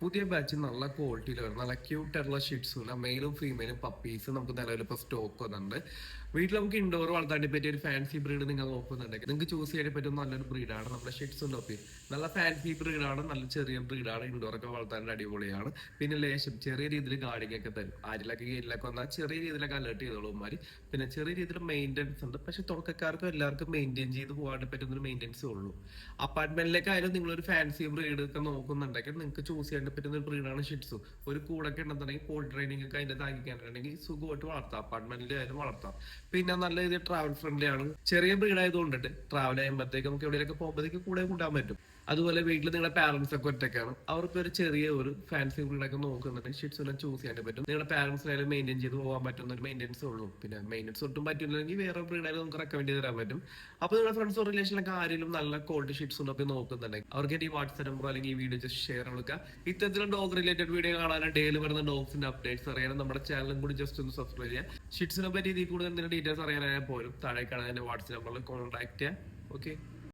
പുതിയ ബാച്ച് നല്ല ക്വാളിറ്റിയിൽ വരും. നല്ല ക്യൂട്ട് ആയിട്ടുള്ള ഷിറ്റ്സും മെയിലും ഫീമെയിലും പപ്പീസും നമുക്ക് നിലവിൽ ഇപ്പോൾ സ്റ്റോക്ക് വന്നിട്ടുണ്ട്. വീട്ടിൽ നമുക്ക് ഇൻഡോർ വളർത്താൻ പറ്റിയ ഒരു ഫാൻസി ബ്രീഡ് നിങ്ങൾ നോക്കുന്നുണ്ടെങ്കിൽ നിങ്ങൾക്ക് ചൂസ് ചെയ്യാൻ പറ്റുന്ന നല്ലൊരു ബ്രീഡാണ് നമ്മുടെ ഷിറ്റ്സും ടോപ്പി. നല്ല ഫാൻസി ബ്രീഡാണ്, നല്ല ചെറിയ ബ്രീഡാണ്, ഇൻഡോറൊക്കെ വളർത്താൻ അടിപൊളിയാണ്. പിന്നെ ലേശം ചെറിയ രീതിയിൽ ഗാർഡിംഗ് ഒക്കെ തരും. ആരിലൊക്കെ ഗെയിലൊക്കെ വന്നാൽ ചെറിയ രീതിയിലൊക്കെ അലേർട്ട് ചെയ്തോളുമാര്. പിന്നെ ചെറിയ രീതിയിൽ മെയിൻ്റെനൻസ് ഉണ്ട്, പക്ഷെ തുടക്കക്കാർക്കും എല്ലാവർക്കും മെയിൻറ്റെയിൻ ചെയ്ത് പോകാൻ പറ്റുന്ന ഒരു മെയിൻ്റെനൻസേ ഉള്ളൂ. അപ്പാർട്ട്മെന്റിലേക്കായാലും നിങ്ങളൊരു ഫാൻസി ബ്രീഡ് ഒക്കെ നോക്കുന്നുണ്ടെങ്കിൽ നിങ്ങൾക്ക് ചൂസ് ചെയ്യാൻ പറ്റുന്ന ഒരു ബ്രീഡാണ് ഷിറ്റ്സു. ഒരു കൂടൊക്കെ ഉണ്ടെന്നുണ്ടെങ്കിൽ പോൾ ട്രെയിനിങ് ഒക്കെ അതിന്റെ താങ്ങിക്കാനുണ്ടെങ്കിൽ സുഖമായിട്ട് വളർത്താം, അപ്പാർട്ട്മെന്റിലായാലും വളർത്താം. പിന്നെ നല്ല രീതിയിൽ ട്രാവൽ ഫ്രണ്ട്ലി ആണ്. ചെറിയ ബ്രീഡ് ആയതുകൊണ്ടിട്ട് ട്രാവൽ ചെയ്യുമ്പോഴത്തേക്ക് നമുക്ക് എവിടെയൊക്കെ പോകുമ്പോഴത്തേക്ക് കൂടെ കൂട്ടാൻ പറ്റും. അതുപോലെ വീട്ടിൽ നിങ്ങളുടെ പാരന്റ്സ് ഒക്കെ ഒറ്റയ്ക്കാണ്, അവർക്ക് ഒരു ചെറിയ ഒരു ഫാൻസി ബ്രീഡൊക്കെ നോക്കുന്നുണ്ടെങ്കിൽ ഷിറ്റ്സുനെ ചൂസ് ചെയ്യാൻ പറ്റും. നിങ്ങളുടെ പാരന്റ്സിനായാലും മെയിൻറ്റെയിൻ ചെയ്ത് പോകാൻ പറ്റുന്ന ഒരു മെയിൻ്റെനൻസ് ഉള്ളൂ. പിന്നെ മെയിൻ്റെനൻസ് ഒട്ടും പറ്റില്ലെങ്കിൽ വേറെ ബ്രീഡായാലും നമുക്ക് റെക്കമെൻഡ് ചെയ്ത് തരാൻ പറ്റും. അപ്പോൾ നിങ്ങളുടെ ഫ്രണ്ട്സോ റിലേഷനിലൊക്കെ ആരെങ്കിലും നല്ല ക്വാളിറ്റി ഷിറ്റ്സുനൊക്കെ നോക്കുന്നുണ്ടെങ്കിൽ അവർക്ക് ഈ വാട്സ്ആപ്പ് നമ്പർ അല്ലെങ്കിൽ ഈ വീഡിയോ ജസ്റ്റ് ഷെയർ കൊടുക്കുക. ഇത്തരത്തിലുള്ള ഡോഗ് റിലേറ്റഡ് വീഡിയോ കാണാനും ഡെയിലി വരുന്ന ഡോഗ്സിന്റെ അപ്ഡേറ്റ്സ് അറിയാനും നമ്മുടെ ചാനലും കൂടി ജസ്റ്റ് ഒന്ന് സബ്സ്ക്രൈബ് ചെയ്യുക. ഷിറ്റ്സിനെ പറ്റി ഇതിൽ കൂടുതൽ എന്തെങ്കിലും ഡീറ്റെയിൽസ് അറിയാനായാൽ പോലും താഴെ കാണാൻ വാട്സ്ആപ്പ് നമ്പറിൽ കോൺടാക്ട് ചെയ്യുക. ഓക്കെ.